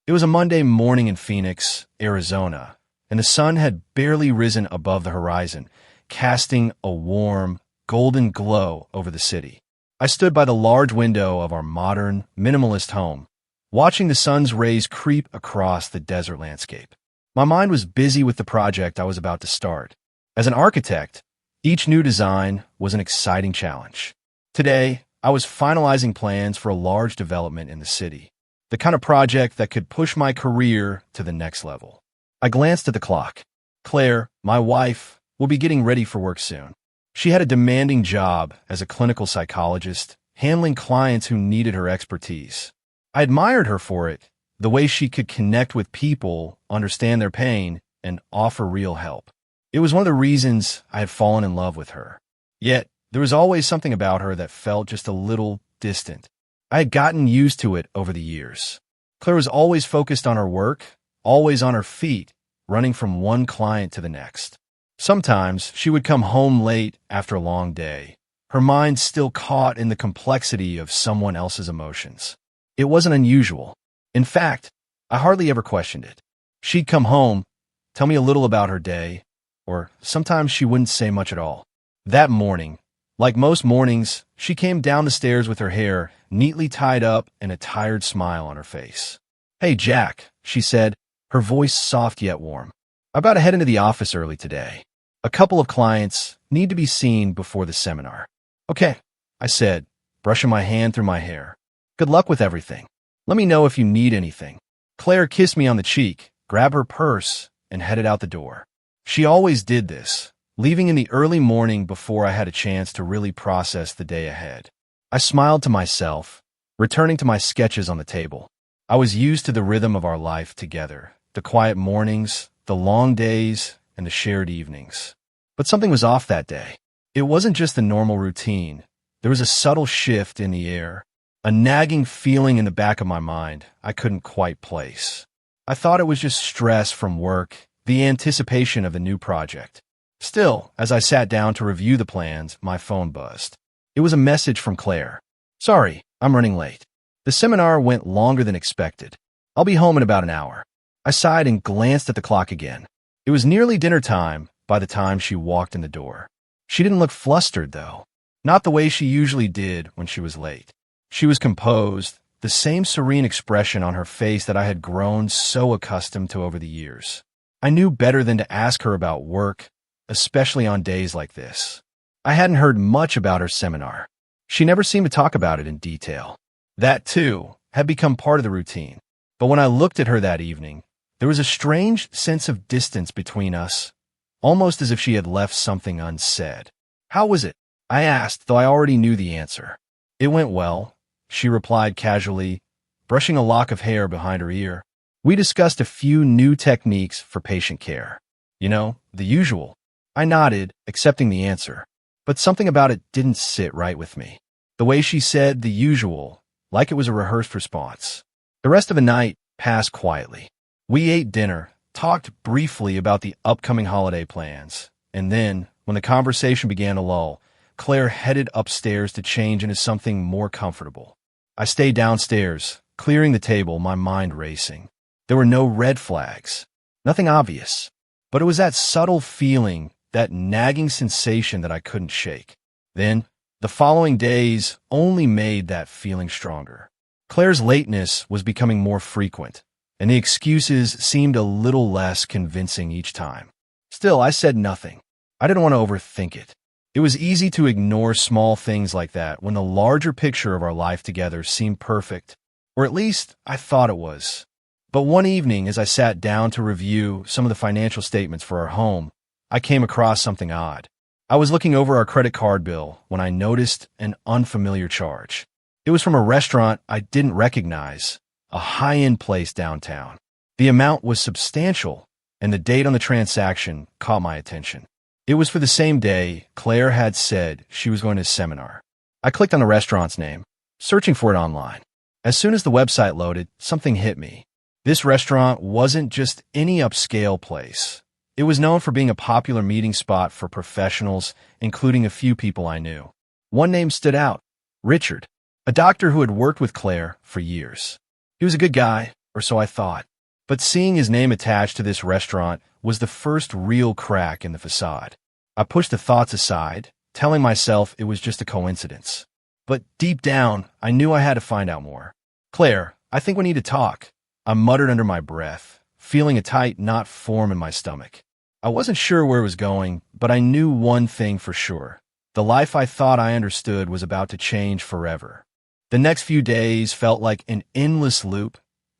It was a Monday morning in Phoenix, Arizona, and the sun had barely risen above the horizon, casting a warm, golden glow over the city. I stood by the large window of our modern, minimalist home, watching the sun's rays creep across the desert landscape. My mind was busy with the project I was about to start. As an architect, each new design was an exciting challenge. Today, I was finalizing plans for a large development in the city, the kind of project that could push my career to the next level. I glanced at the clock. Claire, my wife, will be getting ready for work soon. She had a demanding job as a clinical psychologist, handling clients who needed her expertise. I admired her for it, the way she could connect with people, understand their pain, and offer real help. It was one of the reasons I had fallen in love with her. Yet, there was always something about her that felt just a little distant. I had gotten used to it over the years. Claire was always focused on her work, always on her feet, running from one client to the next. Sometimes she would come home late after a long day, her mind still caught in the complexity of someone else's emotions. It wasn't unusual. In fact, I hardly ever questioned it. She'd come home, tell me a little about her day, or sometimes she wouldn't say much at all. That morning, like most mornings, she came down the stairs with her hair neatly tied up and a tired smile on her face. "Hey, Jack," she said, her voice soft yet warm. "I'm about to head into the office early today. A couple of clients need to be seen before the seminar." "Okay," I said, brushing my hand through my hair. "Good luck with everything. Let me know if you need anything." Claire kissed me on the cheek, grabbed her purse, and headed out the door. She always did this, leaving in the early morning before I had a chance to really process the day ahead. I smiled to myself, returning to my sketches on the table. I was used to the rhythm of our life together, the quiet mornings, the long days, and the shared evenings. But something was off that day. It wasn't just the normal routine. There was a subtle shift in the air, a nagging feeling in the back of my mind I couldn't quite place. I thought it was just stress from work, the anticipation of a new project. Still, as I sat down to review the plans, my phone buzzed. It was a message from Claire. "Sorry, I'm running late. The seminar went longer than expected. I'll be home in about an hour." I sighed and glanced at the clock again. It was nearly dinner time by the time she walked in the door. She didn't look flustered, though. Not the way she usually did when she was late. She was composed, the same serene expression on her face that I had grown so accustomed to over the years. I knew better than to ask her about work, especially on days like this. I hadn't heard much about her seminar. She never seemed to talk about it in detail. That, too, had become part of the routine. But when I looked at her that evening, there was a strange sense of distance between us, almost as if she had left something unsaid. "How was it?" I asked, though I already knew the answer. "It went well," she replied casually, brushing a lock of hair behind her ear. "We discussed a few new techniques for patient care. You know, the usual." I nodded, accepting the answer, but something about it didn't sit right with me. The way she said the usual, like it was a rehearsed response. The rest of the night passed quietly. We ate dinner, talked briefly about the upcoming holiday plans, and then, when the conversation began to lull, Claire headed upstairs to change into something more comfortable. I stayed downstairs, clearing the table, my mind racing. There were no red flags, nothing obvious, but it was that subtle feeling, that nagging sensation that I couldn't shake. Then, the following days only made that feeling stronger. Claire's lateness was becoming more frequent, and the excuses seemed a little less convincing each time. Still, I said nothing. I didn't want to overthink it. It was easy to ignore small things like that when the larger picture of our life together seemed perfect, or at least I thought it was. But one evening, as I sat down to review some of the financial statements for our home, I came across something odd. I was looking over our credit card bill when I noticed an unfamiliar charge. It was from a restaurant I didn't recognize, a high-end place downtown. The amount was substantial, and the date on the transaction caught my attention. It was for the same day Claire had said she was going to a seminar. I clicked on the restaurant's name, searching for it online. As soon as the website loaded, something hit me. This restaurant wasn't just any upscale place. It was known for being a popular meeting spot for professionals, including a few people I knew. One name stood out, Richard, a doctor who had worked with Claire for years. He was a good guy, or so I thought. But seeing his name attached to this restaurant was the first real crack in the facade. I pushed the thoughts aside, telling myself it was just a coincidence. But deep down, I knew I had to find out more. "Claire, I think we need to talk," I muttered under my breath, feeling a tight knot form in my stomach. I wasn't sure where it was going, but I knew one thing for sure. The life I thought I understood was about to change forever. The next few days felt like an endless loop,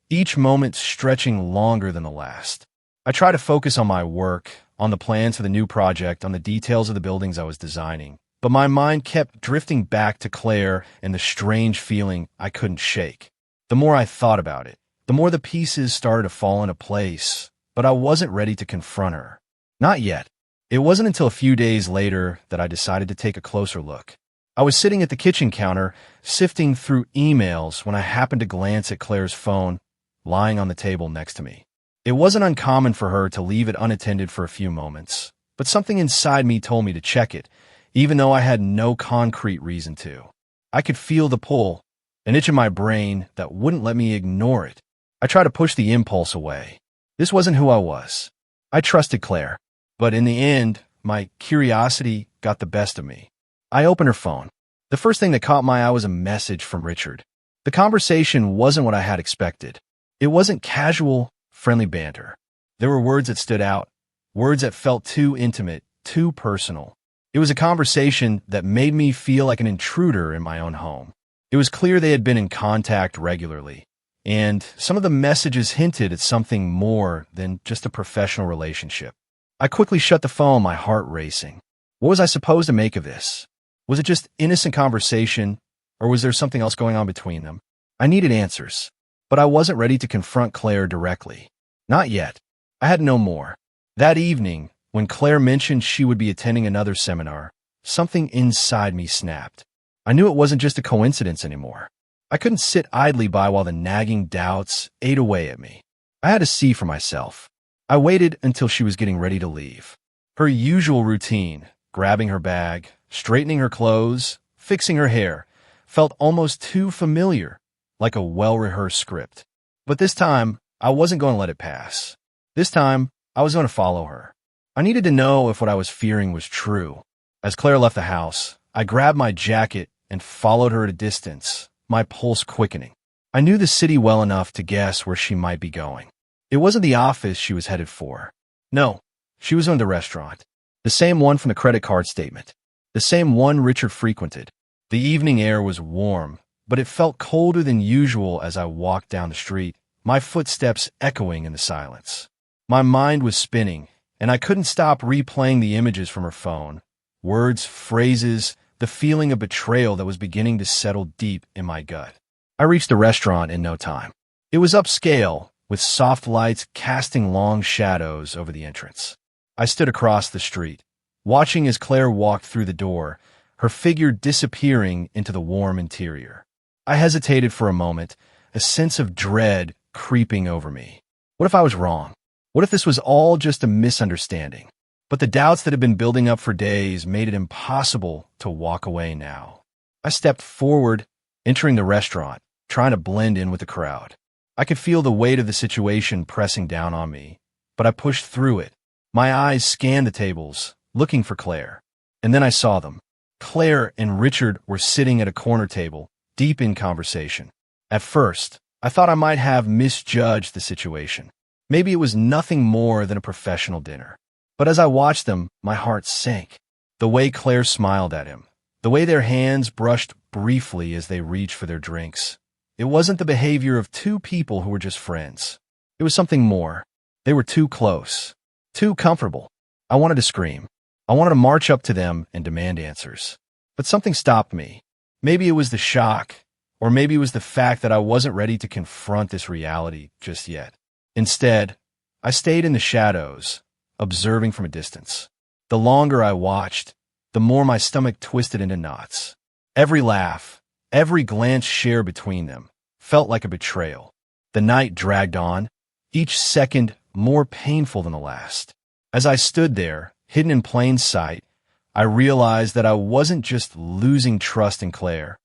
each moment stretching longer than the last. I tried to focus on my work, on the plans for the new project, on the details of the buildings I was designing, but my mind kept drifting back to Claire and the strange feeling I couldn't shake. The more I thought about it, the more the pieces started to fall into place, but I wasn't ready to confront her. Not yet. It wasn't until a few days later that I decided to take a closer look. I was sitting at the kitchen counter, sifting through emails when I happened to glance at Claire's phone, lying on the table next to me. It wasn't uncommon for her to leave it unattended for a few moments, but something inside me told me to check it, even though I had no concrete reason to. I could feel the pull, an itch in my brain that wouldn't let me ignore it. I tried to push the impulse away. This wasn't who I was. I trusted Claire, but in the end, my curiosity got the best of me. I opened her phone. The first thing that caught my eye was a message from Richard. The conversation wasn't what I had expected. It wasn't casual, friendly banter. There were words that stood out, words that felt too intimate, too personal. It was a conversation that made me feel like an intruder in my own home. It was clear they had been in contact regularly, and some of the messages hinted at something more than just a professional relationship. I quickly shut the phone, my heart racing. What was I supposed to make of this? Was it just innocent conversation, or was there something else going on between them? I needed answers, but I wasn't ready to confront Claire directly. Not yet. I had to know more. That evening, when Claire mentioned she would be attending another seminar, something inside me snapped. I knew it wasn't just a coincidence anymore. I couldn't sit idly by while the nagging doubts ate away at me. I had to see for myself. I waited until she was getting ready to leave. Her usual routine, grabbing her bag, straightening her clothes, fixing her hair, felt almost too familiar, like a well-rehearsed script. But this time, I wasn't going to let it pass. This time, I was going to follow her. I needed to know if what I was fearing was true. As Claire left the house, I grabbed my jacket and followed her at a distance, my pulse quickening. I knew the city well enough to guess where she might be going. It wasn't the office she was headed for. No, she was on the restaurant. The same one from the credit card statement. The same one Richard frequented. The evening air was warm, but it felt colder than usual as I walked down the street, my footsteps echoing in the silence. My mind was spinning, and I couldn't stop replaying the images from her phone. Words, phrases, the feeling of betrayal that was beginning to settle deep in my gut. I reached the restaurant in no time. It was upscale, with soft lights casting long shadows over the entrance. I stood across the street, watching as Claire walked through the door, her figure disappearing into the warm interior. I hesitated for a moment, a sense of dread creeping over me. What if I was wrong? What if this was all just a misunderstanding? But the doubts that had been building up for days made it impossible to walk away now. I stepped forward, entering the restaurant, trying to blend in with the crowd. I could feel the weight of the situation pressing down on me, but I pushed through it. My eyes scanned the tables, looking for Claire. And then I saw them. Claire and Richard were sitting at a corner table, deep in conversation. At first, I thought I might have misjudged the situation. Maybe it was nothing more than a professional dinner. But as I watched them, my heart sank. The way Claire smiled at him, the way their hands brushed briefly as they reached for their drinks. It wasn't the behavior of two people who were just friends. It was something more. They were too close, too comfortable. I wanted to scream. I wanted to march up to them and demand answers. But something stopped me. Maybe it was the shock, or maybe it was the fact that I wasn't ready to confront this reality just yet. Instead, I stayed in the shadows, observing from a distance. The longer I watched, the more my stomach twisted into knots. Every laugh, every glance shared between them felt like a betrayal. The night dragged on, each second more painful than the last. As I stood there, hidden in plain sight, I realized that I wasn't just losing trust in Claire.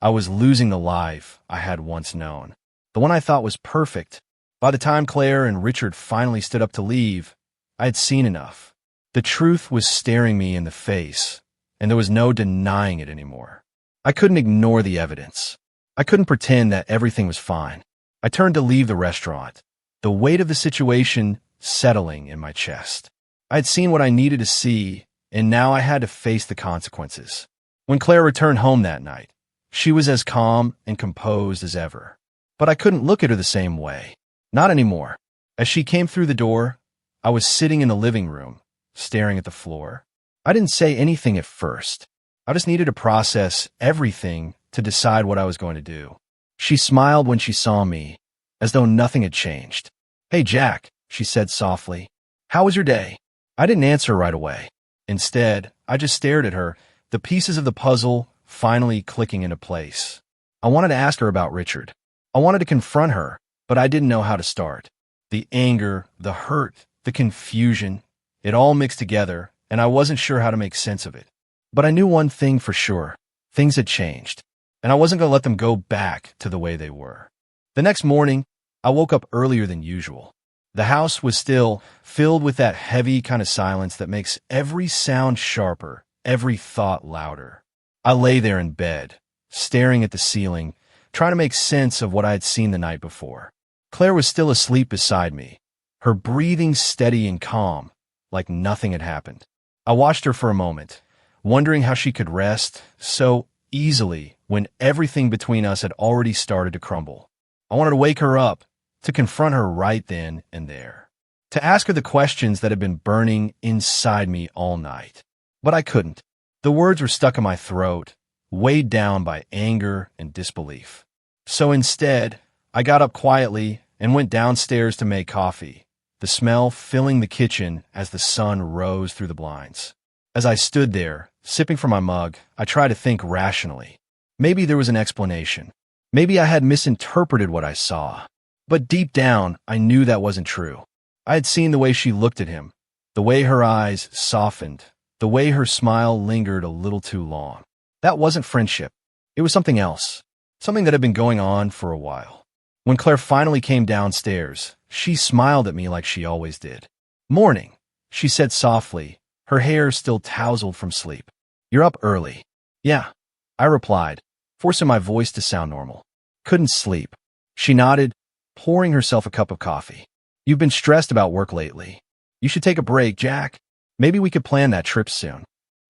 I was losing the life I had once known. The one I thought was perfect, By the time Claire and Richard finally stood up to leave, I had seen enough. The truth was staring me in the face, and there was no denying it anymore. I couldn't ignore the evidence. I couldn't pretend that everything was fine. I turned to leave the restaurant, the weight of the situation settling in my chest. I had seen what I needed to see, and now I had to face the consequences. When Claire returned home that night, she was as calm and composed as ever. But I couldn't look at her the same way. Not anymore. As she came through the door, I was sitting in the living room, staring at the floor. I didn't say anything at first. I just needed to process everything to decide what I was going to do. She smiled when she saw me, as though nothing had changed. "Hey, Jack," she said softly. "How was your day?" I didn't answer right away. Instead, I just stared at her, the pieces of the puzzle finally clicking into place. I wanted to ask her about Richard. I wanted to confront her, but I didn't know how to start. The anger, the hurt, the confusion, it all mixed together, and I wasn't sure how to make sense of it. But I knew one thing for sure. Things had changed, and I wasn't going to let them go back to the way they were. The next morning, I woke up earlier than usual. The house was still filled with that heavy kind of silence that makes every sound sharper, every thought louder. I lay there in bed, staring at the ceiling, trying to make sense of what I had seen the night before. Claire was still asleep beside me, her breathing steady and calm, like nothing had happened. I watched her for a moment, wondering how she could rest so easily when everything between us had already started to crumble. I wanted to wake her up, to confront her right then and there, to ask her the questions that had been burning inside me all night. But I couldn't. The words were stuck in my throat, weighed down by anger and disbelief. So instead, I got up quietly and went downstairs to make coffee, the smell filling the kitchen as the sun rose through the blinds. As I stood there, sipping from my mug, I tried to think rationally. Maybe there was an explanation. Maybe I had misinterpreted what I saw. But deep down, I knew that wasn't true. I had seen the way she looked at him, the way her eyes softened, the way her smile lingered a little too long. That wasn't friendship. It was something else, something that had been going on for a while. When Claire finally came downstairs, she smiled at me like she always did. "Morning," she said softly, her hair still tousled from sleep. "You're up early." "Yeah," I replied, forcing my voice to sound normal. "Couldn't sleep." She nodded, pouring herself a cup of coffee. "You've been stressed about work lately. You should take a break, Jack. Maybe we could plan that trip soon."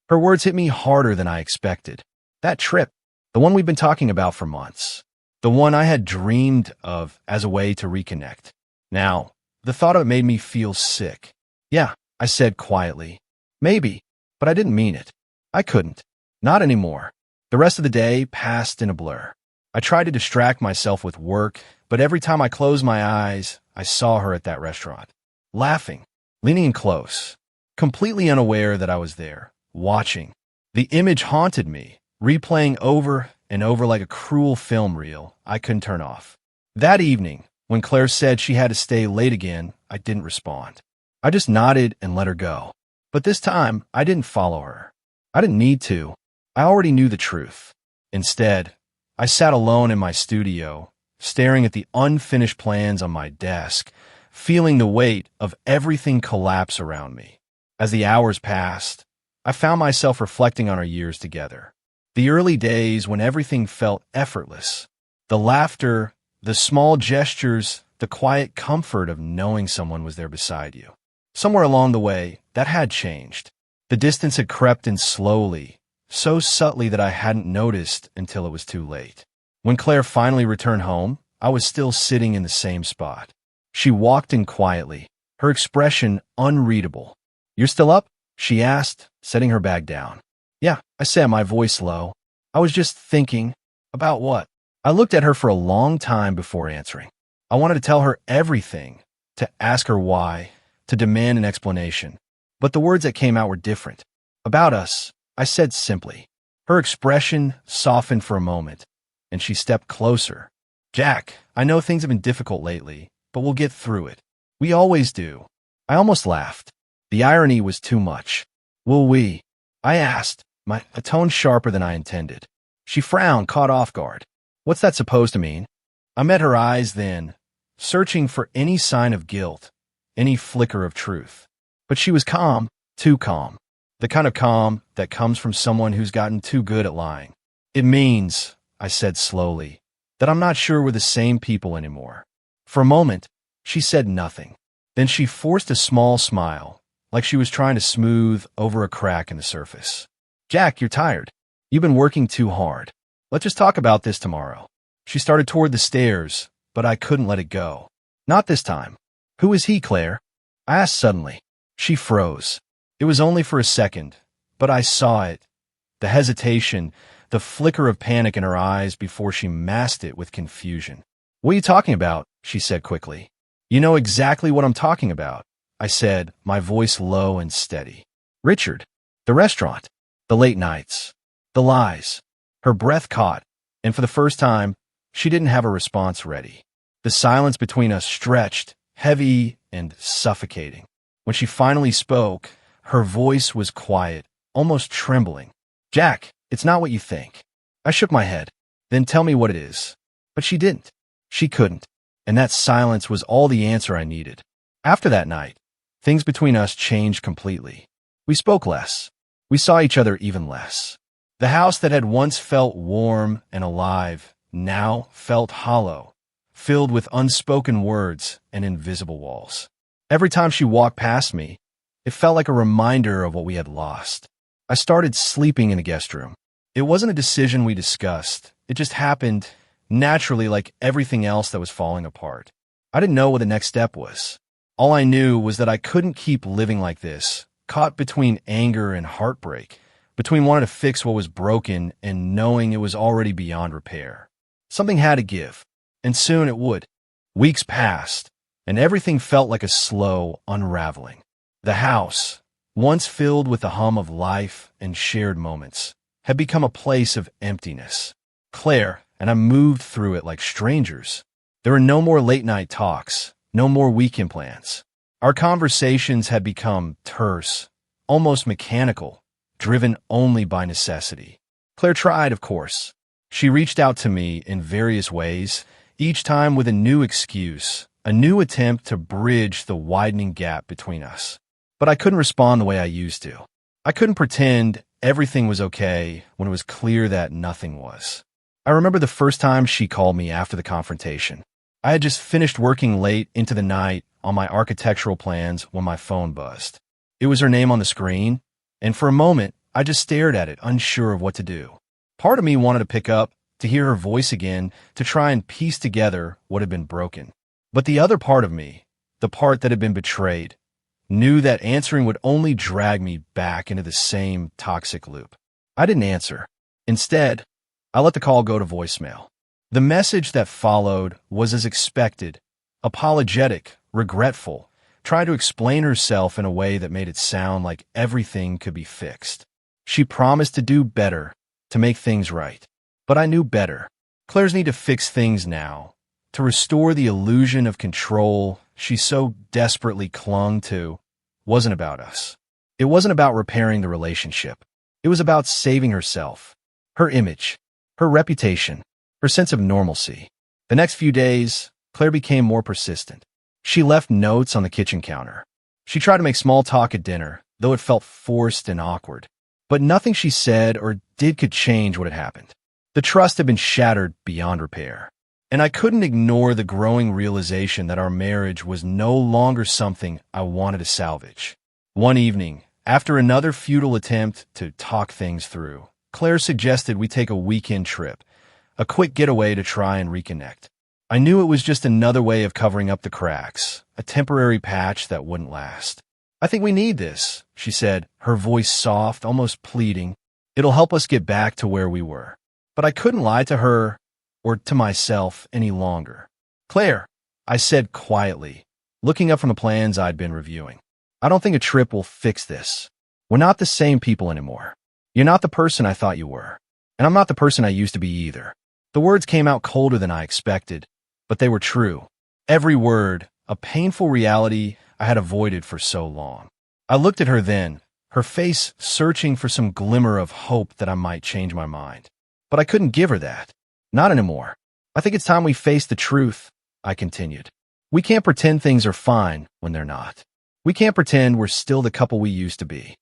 Her words hit me harder than I expected. That trip, the one we've been talking about for months. The one I had dreamed of as a way to reconnect. Now, the thought of it made me feel sick. "Yeah," I said quietly. "Maybe," but I didn't mean it. I couldn't. Not anymore. The rest of the day passed in a blur. I tried to distract myself with work, but every time I closed my eyes, I saw her at that restaurant, laughing, leaning in close, completely unaware that I was there, watching. The image haunted me, replaying over and over like a cruel film reel I couldn't turn off. That evening, when Claire said she had to stay late again, I didn't respond. I just nodded and let her go. But this time, I didn't follow her. I didn't need to. I already knew the truth. Instead, I sat alone in my studio, staring at the unfinished plans on my desk, feeling the weight of everything collapse around me. As the hours passed, I found myself reflecting on our years together. The early days when everything felt effortless. The laughter, the small gestures, the quiet comfort of knowing someone was there beside you. Somewhere along the way, that had changed. The distance had crept in slowly, so subtly that I hadn't noticed until it was too late. When Claire finally returned home, I was still sitting in the same spot. She walked in quietly, her expression unreadable. "You're still up?" she asked, setting her bag down. "Yeah," I said, my voice low. "I was just thinking." "About what?" I looked at her for a long time before answering. I wanted to tell her everything, to ask her why, to demand an explanation. But the words that came out were different. "About us," I said simply. Her expression softened for a moment, and she stepped closer. "Jack, I know things have been difficult lately, but we'll get through it. We always do." I almost laughed. The irony was too much. "Will we?" I asked, a tone sharper than I intended. She frowned, caught off guard. "What's that supposed to mean?" I met her eyes then, searching for any sign of guilt, any flicker of truth. But she was calm, too calm. The kind of calm that comes from someone who's gotten too good at lying. It means, I said slowly, that I'm not sure we're the same people anymore. For a moment, she said nothing. Then she forced a small smile, like she was trying to smooth over a crack in the surface. Jack, you're tired. You've been working too hard. Let's just talk about this tomorrow. She started toward the stairs, but I couldn't let it go. Not this time. Who is he, Claire? I asked suddenly. She froze. It was only for a second, but I saw it. The hesitation, the flicker of panic in her eyes before she masked it with confusion. What are you talking about? She said quickly. You know exactly what I'm talking about, I said, my voice low and steady. Richard. The restaurant. The late nights. The lies. Her breath caught, and for the first time, she didn't have a response ready. The silence between us stretched, heavy and suffocating. When she finally spoke, her voice was quiet, almost trembling. Jack, it's not what you think. I shook my head. Then tell me what it is. But she didn't. She couldn't. And that silence was all the answer I needed. After that night, things between us changed completely. We spoke less. We saw each other even less. The house that had once felt warm and alive now felt hollow, filled with unspoken words and invisible walls. Every time she walked past me, it felt like a reminder of what we had lost. I started sleeping in the guest room. It wasn't a decision we discussed. It just happened naturally, like everything else that was falling apart. I didn't know what the next step was. All I knew was that I couldn't keep living like this, caught between anger and heartbreak, between wanting to fix what was broken and knowing it was already beyond repair. Something had to give, and soon it would. Weeks passed, and everything felt like a slow unraveling. The house, once filled with the hum of life and shared moments, had become a place of emptiness. Claire and I moved through it like strangers. There were no more late-night talks, no more weekend plans. Our conversations had become terse, almost mechanical, driven only by necessity. Claire tried, of course. She reached out to me in various ways, each time with a new excuse, a new attempt to bridge the widening gap between us. But I couldn't respond the way I used to. I couldn't pretend everything was okay when it was clear that nothing was. I remember the first time she called me after the confrontation. I had just finished working late into the night on my architectural plans when my phone buzzed. It was her name on the screen, and for a moment, I just stared at it, unsure of what to do. Part of me wanted to pick up, to hear her voice again, to try and piece together what had been broken. But the other part of me, the part that had been betrayed, knew that answering would only drag me back into the same toxic loop. I didn't answer. Instead, I let the call go to voicemail. The message that followed was as expected, apologetic, regretful, trying to explain herself in a way that made it sound like everything could be fixed. She promised to do better, to make things right. But I knew better. Claire's need to fix things now, to restore the illusion of control she so desperately clung to, wasn't about us. It wasn't about repairing the relationship. It was about saving herself, her image, her reputation, her sense of normalcy. The next few days, Claire became more persistent. She left notes on the kitchen counter. She tried to make small talk at dinner, though it felt forced and awkward. But nothing she said or did could change what had happened. The trust had been shattered beyond repair. And I couldn't ignore the growing realization that our marriage was no longer something I wanted to salvage. One evening, after another futile attempt to talk things through, Claire suggested we take a weekend trip, a quick getaway to try and reconnect. I knew it was just another way of covering up the cracks, a temporary patch that wouldn't last. I think we need this, she said, her voice soft, almost pleading. It'll help us get back to where we were. But I couldn't lie to her or to myself any longer. Claire, I said quietly, looking up from the plans I'd been reviewing. I don't think a trip will fix this. We're not the same people anymore. You're not the person I thought you were. And I'm not the person I used to be either. The words came out colder than I expected, but they were true. Every word, a painful reality I had avoided for so long. I looked at her then, her face searching for some glimmer of hope that I might change my mind. But I couldn't give her that. Not anymore. I think it's time we face the truth, I continued. We can't pretend things are fine when they're not. We can't pretend we're still the couple we used to be.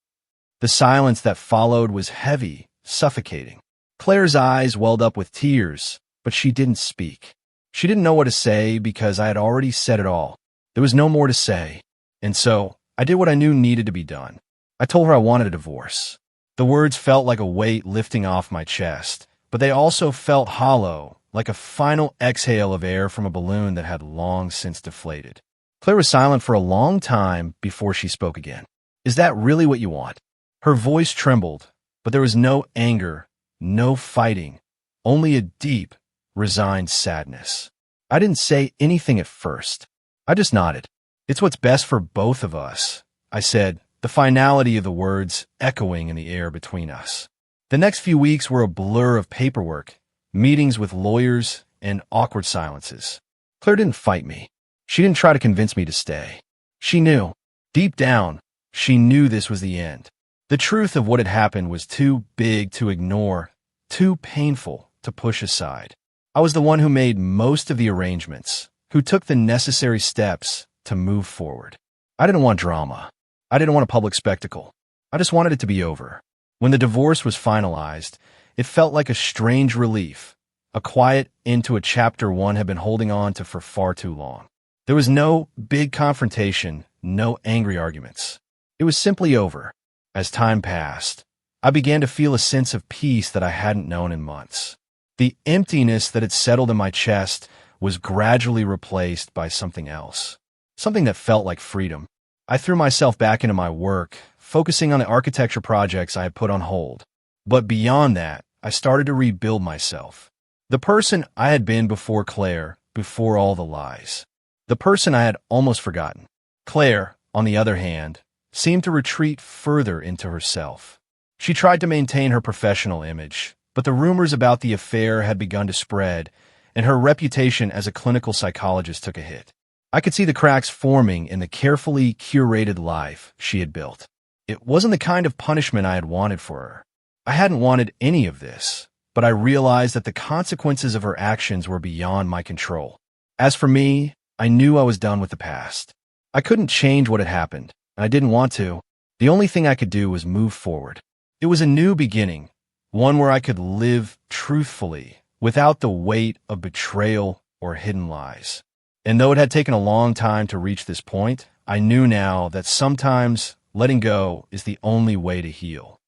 The silence that followed was heavy, suffocating. Claire's eyes welled up with tears, but she didn't speak. She didn't know what to say because I had already said it all. There was no more to say. And so, I did what I knew needed to be done. I told her I wanted a divorce. The words felt like a weight lifting off my chest, but they also felt hollow, like a final exhale of air from a balloon that had long since deflated. Claire was silent for a long time before she spoke again. Is that really what you want? Her voice trembled, but there was no anger, no fighting, only a deep, resigned sadness. I didn't say anything at first. I just nodded. It's what's best for both of us, I said, the finality of the words echoing in the air between us. The next few weeks were a blur of paperwork, meetings with lawyers, and awkward silences. Claire didn't fight me. She didn't try to convince me to stay. She knew. Deep down, she knew this was the end. The truth of what had happened was too big to ignore, too painful to push aside. I was the one who made most of the arrangements, who took the necessary steps to move forward. I didn't want drama. I didn't want a public spectacle. I just wanted it to be over. When the divorce was finalized, it felt like a strange relief, a quiet end to a chapter one had been holding on to for far too long. There was no big confrontation, no angry arguments. It was simply over. As time passed, I began to feel a sense of peace that I hadn't known in months. The emptiness that had settled in my chest was gradually replaced by something else, something that felt like freedom. I threw myself back into my work, focusing on the architecture projects I had put on hold. But beyond that, I started to rebuild myself. The person I had been before Claire, before all the lies. The person I had almost forgotten. Claire, on the other hand, seemed to retreat further into herself. She tried to maintain her professional image, but the rumors about the affair had begun to spread, and her reputation as a clinical psychologist took a hit. I could see the cracks forming in the carefully curated life she had built. It wasn't the kind of punishment I had wanted for her. I hadn't wanted any of this, but I realized that the consequences of her actions were beyond my control. As for me, I knew I was done with the past. I couldn't change what had happened, and I didn't want to. The only thing I could do was move forward. It was a new beginning, one where I could live truthfully, without the weight of betrayal or hidden lies. And though it had taken a long time to reach this point, I knew now that sometimes letting go is the only way to heal.